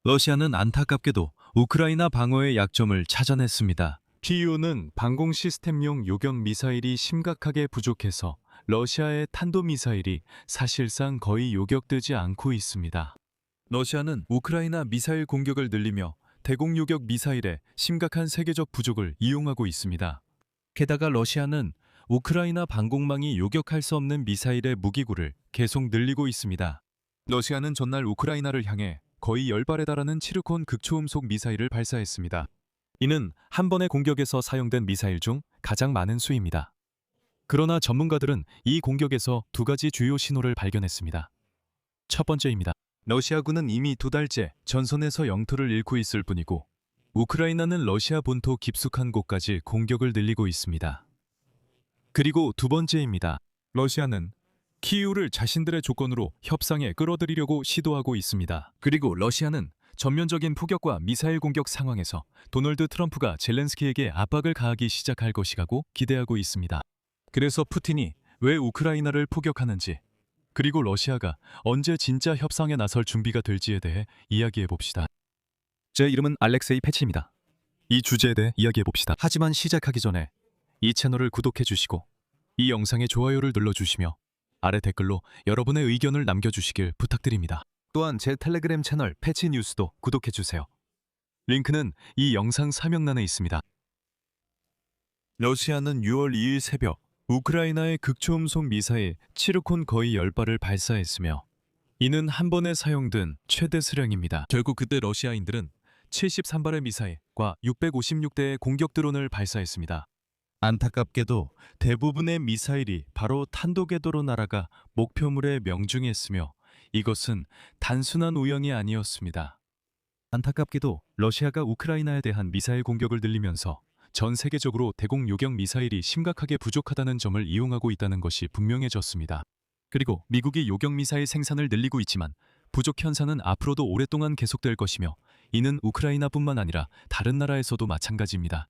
러시아는 안타깝게도 우크라이나 방어의 약점을 찾아냈습니다. 키이우는 방공 시스템용 요격 미사일이 심각하게 부족해서 러시아의 탄도미사일이 사실상 거의 요격되지 않고 있습니다. 러시아는 우크라이나 미사일 공격을 늘리며 대공 요격 미사일의 심각한 세계적 부족을 이용하고 있습니다. 게다가 러시아는 우크라이나 방공망이 요격할 수 없는 미사일의 무기고를 계속 늘리고 있습니다. 러시아는 전날 우크라이나를 향해 거의 10발에 달하는 치르콘 극초음속 미사일을 발사했습니다. 이는 한 번의 공격에서 사용된 미사일 중 가장 많은 수입니다. 그러나 전문가들은 이 공격에서 두 가지 주요 신호를 발견했습니다. 첫 번째입니다. 러시아군은 이미 2달째 전선에서 영토를 잃고 있을 뿐이고 우크라이나는 러시아 본토 깊숙한 곳까지 공격을 늘리고 있습니다. 그리고 두 번째입니다. 러시아는 키이우를 자신들의 조건으로 협상에 끌어들이려고 시도하고 있습니다. 그리고 러시아는 전면적인 포격과 미사일 공격 상황에서 도널드 트럼프가 젤렌스키에게 압박을 가하기 시작할 것이라고 기대하고 있습니다. 그래서 푸틴이 왜 우크라이나를 포격하는지, 그리고 러시아가 언제 진짜 협상에 나설 준비가 될지에 대해 이야기해 봅시다. 제 이름은 알렉세이 패치입니다. 이 주제에 대해 이야기해 봅시다. 하지만 시작하기 전에 이 채널을 구독해 주시고 이 영상에 좋아요를 눌러주시며 아래 댓글로 여러분의 의견을 남겨주시길 부탁드립니다. 또한 제 텔레그램 채널 패치 뉴스도 구독해 주세요. 링크는 이 영상 설명란에 있습니다. 러시아는 6월 2일 새벽 우크라이나의 극초음속 미사일 치르콘 거의 10발을 발사했으며 이는 한 번에 사용된 최대 수량입니다. 결국 그때 러시아인들은 73발의 미사일과 656대의 공격 드론을 발사했습니다. 안타깝게도 대부분의 미사일이 바로 탄도궤도로 날아가 목표물에 명중했으며 이것은 단순한 우연이 아니었습니다. 안타깝게도 러시아가 우크라이나에 대한 미사일 공격을 늘리면서 전 세계적으로 대공 요격 미사일이 심각하게 부족하다는 점을 이용하고 있다는 것이 분명해졌습니다. 그리고 미국이 요격 미사일 생산을 늘리고 있지만 부족 현상은 앞으로도 오랫동안 계속될 것이며 이는 우크라이나뿐만 아니라 다른 나라에서도 마찬가지입니다.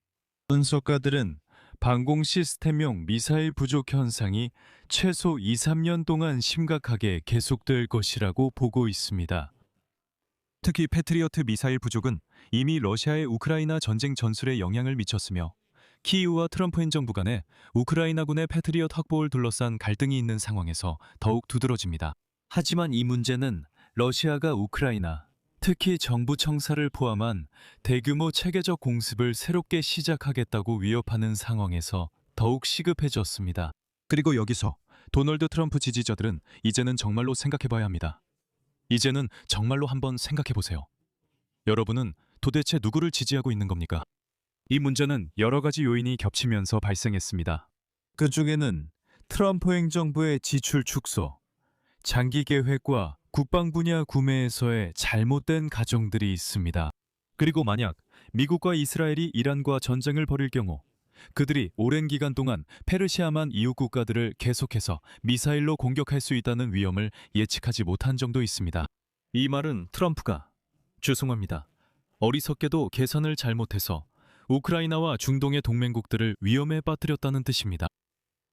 분석가들은 방공 시스템용 미사일 부족 현상이 최소 2~3년 동안 심각하게 계속될 것이라고 보고 있습니다. 특히 패트리어트 미사일 부족은 이미 러시아의 우크라이나 전쟁 전술에 영향을 미쳤으며 키이우와 트럼프 행정부 간에 우크라이나군의 패트리어트 확보를 둘러싼 갈등이 있는 상황에서 더욱 두드러집니다. 하지만 이 문제는 러시아가 우크라이나, 특히 정부 청사를 포함한 대규모 체계적 공습을 새롭게 시작하겠다고 위협하는 상황에서 더욱 시급해졌습니다. 그리고 여기서 도널드 트럼프 지지자들은 이제는 정말로 생각해봐야 합니다. 이제는 정말로 한번 생각해보세요. 여러분은 도대체 누구를 지지하고 있는 겁니까? 이 문제는 여러 가지 요인이 겹치면서 발생했습니다. 그 중에는 트럼프 행정부의 지출 축소, 장기 계획과 국방 분야 구매에서의 잘못된 가정들이 있습니다. 그리고 만약 미국과 이스라엘이 이란과 전쟁을 벌일 경우 그들이 오랜 기간 동안 페르시아만 이웃 국가들을 계속해서 미사일로 공격할 수 있다는 위험을 예측하지 못한 점도 있습니다. 이 말은 트럼프가 죄송합니다. 어리석게도 계산을 잘못해서 우크라이나와 중동의 동맹국들을 위험에 빠뜨렸다는 뜻입니다.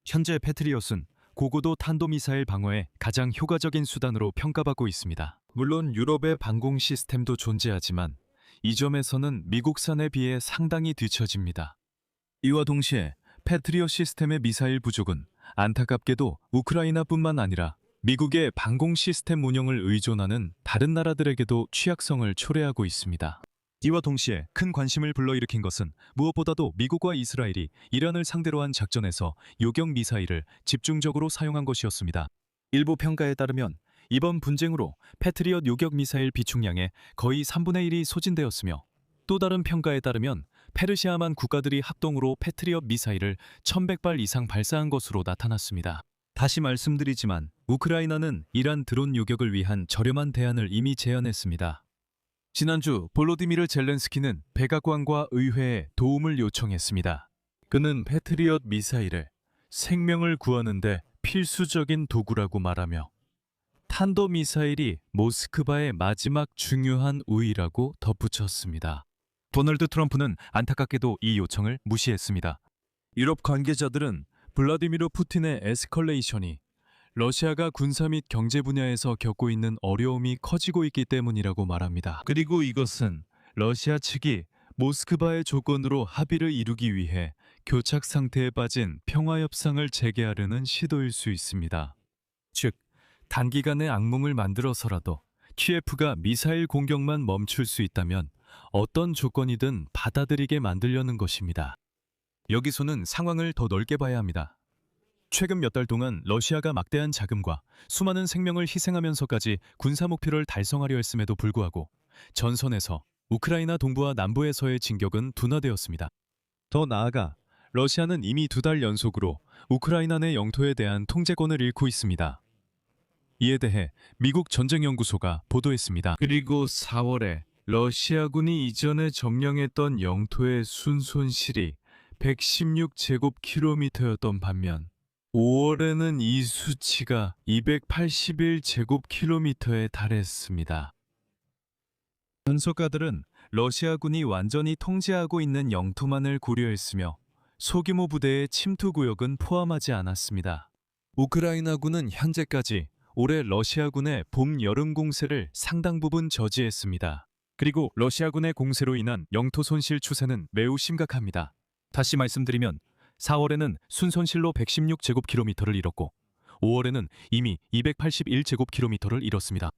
현재 패트리엇은 고고도 탄도미사일 방어에 가장 효과적인 수단으로 평가받고 있습니다. 물론 유럽의 방공 시스템도 존재하지만 이 점에서는 미국산에 비해 상당히 뒤처집니다. 이와 동시에 패트리엇 시스템의 미사일 부족은 안타깝게도 우크라이나뿐만 아니라 미국의 방공 시스템 운영을 의존하는 다른 나라들에게도 취약성을 초래하고 있습니다. 이와 동시에 큰 관심을 불러일으킨 것은 무엇보다도 미국과 이스라엘이 이란을 상대로 한 작전에서 요격 미사일을 집중적으로 사용한 것이었습니다. 일부 평가에 따르면 이번 분쟁으로 패트리엇 요격 미사일 비축량의 거의 3분의 1이 소진되었으며 또 다른 평가에 따르면 페르시아만 국가들이 합동으로 패트리엇 미사일을 1100발 이상 발사한 것으로 나타났습니다. 다시 말씀드리지만 우크라이나는 이란 드론 요격을 위한 저렴한 대안을 이미 제안했습니다. 지난주 볼로디미르 젤렌스키는 백악관과 의회에 도움을 요청했습니다. 그는 패트리엇 미사일을 생명을 구하는 데 필수적인 도구라고 말하며 탄도미사일이 모스크바의 마지막 중요한 우위라고 덧붙였습니다. 도널드 트럼프는 안타깝게도 이 요청을 무시했습니다. 유럽 관계자들은 블라디미르 푸틴의 에스컬레이션이 러시아가 군사 및 경제 분야에서 겪고 있는 어려움이 커지고 있기 때문이라고 말합니다. 그리고 이것은 러시아 측이 모스크바의 조건으로 합의를 이루기 위해 교착 상태에 빠진 평화 협상을 재개하려는 시도일 수 있습니다. 즉, 단기간에 악몽을 만들어서라도 키예프가 미사일 공격만 멈출 수 있다면 어떤 조건이든 받아들이게 만들려는 것입니다. 여기서는 상황을 더 넓게 봐야 합니다. 최근 몇 달 동안 러시아가 막대한 자금과 수많은 생명을 희생하면서까지 군사 목표를 달성하려 했음에도 불구하고 전선에서 우크라이나 동부와 남부에서의 진격은 둔화되었습니다. 더 나아가 러시아는 이미 2달 연속으로 우크라이나 내 영토에 대한 통제권을 잃고 있습니다. 이에 대해 미국 전쟁연구소가 보도했습니다. 그리고 4월에 러시아군이 이전에 점령했던 영토의 순손실이 116제곱킬로미터였던 반면 5월에는 이 수치가 281제곱킬로미터에 달했습니다. 분석가들은 러시아군이 완전히 통제하고 있는 영토만을 고려했으며 소규모 부대의 침투 구역은 포함하지 않았습니다. 우크라이나군은 현재까지 올해 러시아군의 봄, 여름 공세를 상당 부분 저지했습니다. 그리고 러시아군의 공세로 인한 영토 손실 추세는 매우 심각합니다. 다시 말씀드리면 4월에는 순손실로 116제곱킬로미터를 잃었고 5월에는 이미 281제곱킬로미터를 잃었습니다.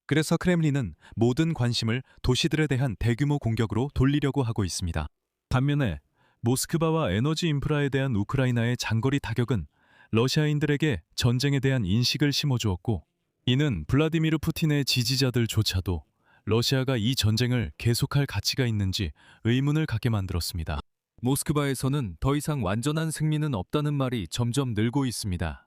그래서 크렘린은 모든 관심을 도시들에 대한 대규모 공격으로 돌리려고 하고 있습니다. 반면에 모스크바와 에너지 인프라에 대한 우크라이나의 장거리 타격은 러시아인들에게 전쟁에 대한 인식을 심어주었고, 이는 블라디미르 푸틴의 지지자들조차도 러시아가 이 전쟁을 계속할 가치가 있는지 의문을 갖게 만들었습니다. 모스크바에서는 더 이상 완전한 승리는 없다는 말이 점점 늘고 있습니다.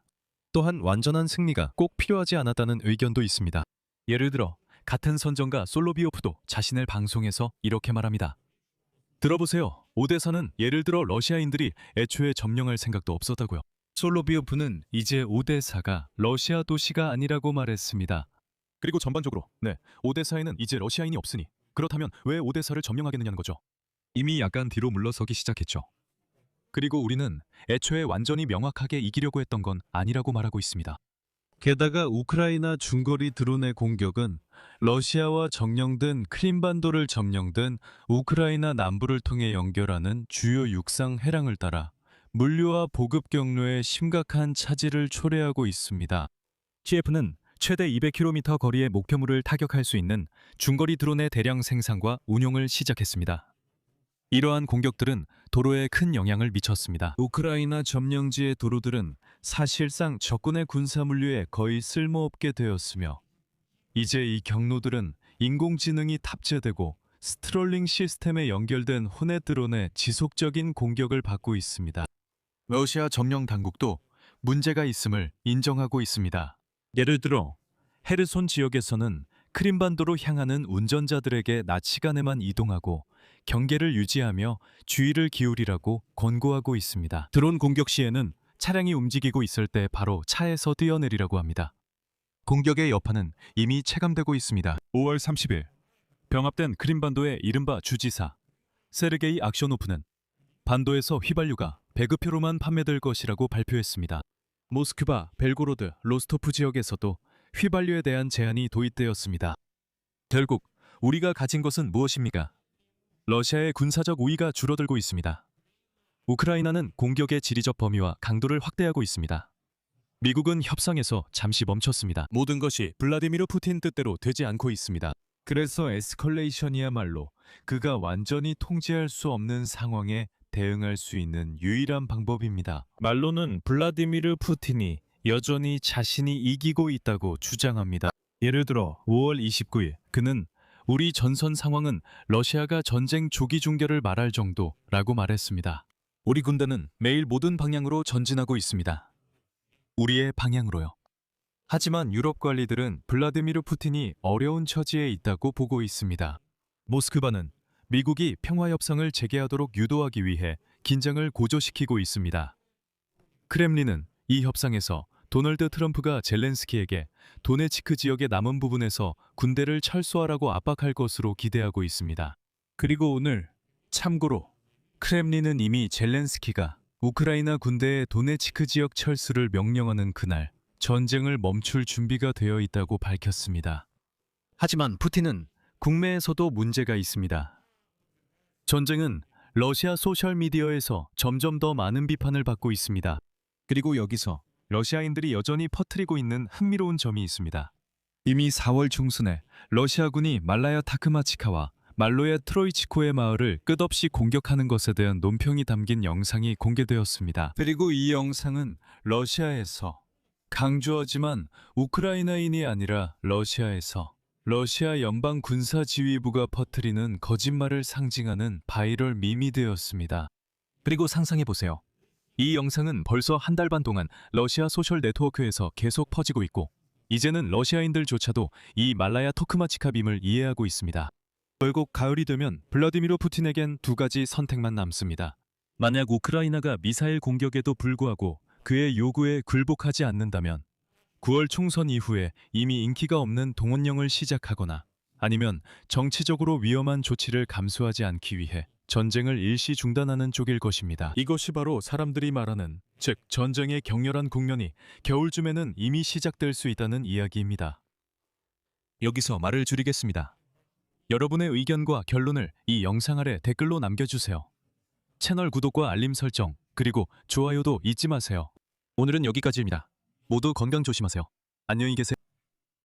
또한 완전한 승리가 꼭 필요하지 않았다는 의견도 있습니다. 예를 들어 같은 선정가 솔로비오프도 자신의 방송에서 이렇게 말합니다. 들어보세요. 오데사는 예를 들어 러시아인들이 애초에 점령할 생각도 없었다고요. 솔로비오프는 이제 오데사가 러시아 도시가 아니라고 말했습니다. 그리고 전반적으로 오데사에는 이제 러시아인이 없으니 그렇다면 왜 오데사를 점령하겠느냐는 거죠. 이미 약간 뒤로 물러서기 시작했죠. 그리고 우리는 애초에 완전히 명확하게 이기려고 했던 건 아니라고 말하고 있습니다. 게다가 우크라이나 중거리 드론의 공격은 러시아와 정령된 크림반도를 점령된 우크라이나 남부를 통해 연결하는 주요 육상 해랑을 따라 물류와 보급 경로에 심각한 차질을 초래하고 있습니다. 키예프는 최대 200km 거리의 목표물을 타격할 수 있는 중거리 드론의 대량 생산과 운용을 시작했습니다. 이러한 공격들은 도로에 큰 영향을 미쳤습니다. 우크라이나 점령지의 도로들은 사실상 적군의 군사 물류에 거의 쓸모없게 되었으며, 이제 이 경로들은 인공지능이 탑재되고 스트롤링 시스템에 연결된 호넷 드론의 지속적인 공격을 받고 있습니다. 러시아 점령 당국도 문제가 있음을 인정하고 있습니다. 예를 들어 헤르손 지역에서는 크림반도로 향하는 운전자들에게 낮 시간에만 이동하고 경계를 유지하며 주의를 기울이라고 권고하고 있습니다. 드론 공격 시에는 차량이 움직이고 있을 때 바로 차에서 뛰어내리라고 합니다. 공격의 여파는 이미 체감되고 있습니다. 5월 30일 병합된 크림반도의 이른바 주지사 세르게이 악쇼노프는 반도에서 휘발유가 배급표로만 판매될 것이라고 발표했습니다. 모스크바, 벨고로드, 로스토프 지역에서도 휘발유에 대한 제한이 도입되었습니다. 결국 우리가 가진 것은 무엇입니까? 러시아의 군사적 우위가 줄어들고 있습니다. 우크라이나는 공격의 지리적 범위와 강도를 확대하고 있습니다. 미국은 협상에서 잠시 멈췄습니다. 모든 것이 블라디미르 푸틴 뜻대로 되지 않고 있습니다. 그래서 에스컬레이션이야말로 그가 완전히 통제할 수 없는 상황에 대응할 수 있는 유일한 방법입니다. 말로는 블라디미르 푸틴이 여전히 자신이 이기고 있다고 주장합니다. 예를 들어 5월 29일 그는 우리 전선 상황은 러시아가 전쟁 조기 종결을 말할 정도라고 말했습니다. 우리 군대는 매일 모든 방향으로 전진하고 있습니다. 우리의 방향으로요. 하지만 유럽 관리들은 블라디미르 푸틴이 어려운 처지에 있다고 보고 있습니다. 모스크바는 미국이 평화협상을 재개하도록 유도하기 위해 긴장을 고조시키고 있습니다. 크렘린은 이 협상에서 도널드 트럼프가 젤렌스키에게 도네츠크 지역의 남은 부분에서 군대를 철수하라고 압박할 것으로 기대하고 있습니다. 그리고 오늘 참고로 크렘린은 이미 젤렌스키가 우크라이나 군대의 도네츠크 지역 철수를 명령하는 그날 전쟁을 멈출 준비가 되어 있다고 밝혔습니다. 하지만 푸틴은 국내에서도 문제가 있습니다. 전쟁은 러시아 소셜미디어에서 점점 더 많은 비판을 받고 있습니다. 그리고 여기서 러시아인들이 여전히 퍼뜨리고 있는 흥미로운 점이 있습니다. 이미 4월 중순에 러시아군이 말라야 타크마치카와 말로야 트로이치코의 마을을 끝없이 공격하는 것에 대한 논평이 담긴 영상이 공개되었습니다. 그리고 이 영상은 러시아에서 강조하지만 우크라이나인이 아니라 러시아에서 러시아 연방군사지휘부가 퍼뜨리는 거짓말을 상징하는 바이럴 밈이 되었습니다. 그리고 상상해보세요. 이 영상은 벌써 한 달 반 동안 러시아 소셜 네트워크에서 계속 퍼지고 있고 이제는 러시아인들조차도 이 말라야 토크마치카 밈을 이해하고 있습니다. 결국 가을이 되면 블라디미르 푸틴에겐 두 가지 선택만 남습니다. 만약 우크라이나가 미사일 공격에도 불구하고 그의 요구에 굴복하지 않는다면 9월 총선 이후에 이미 인기가 없는 동원령을 시작하거나 아니면 정치적으로 위험한 조치를 감수하지 않기 위해 전쟁을 일시 중단하는 쪽일 것입니다. 이것이 바로 사람들이 말하는, 즉 전쟁의 격렬한 국면이 겨울쯤에는 이미 시작될 수 있다는 이야기입니다. 여기서 말을 줄이겠습니다. 여러분의 의견과 결론을 이 영상 아래 댓글로 남겨주세요. 채널 구독과 알림 설정, 그리고 좋아요도 잊지 마세요. 오늘은 여기까지입니다. 모두 건강 조심하세요. 안녕히 계세요.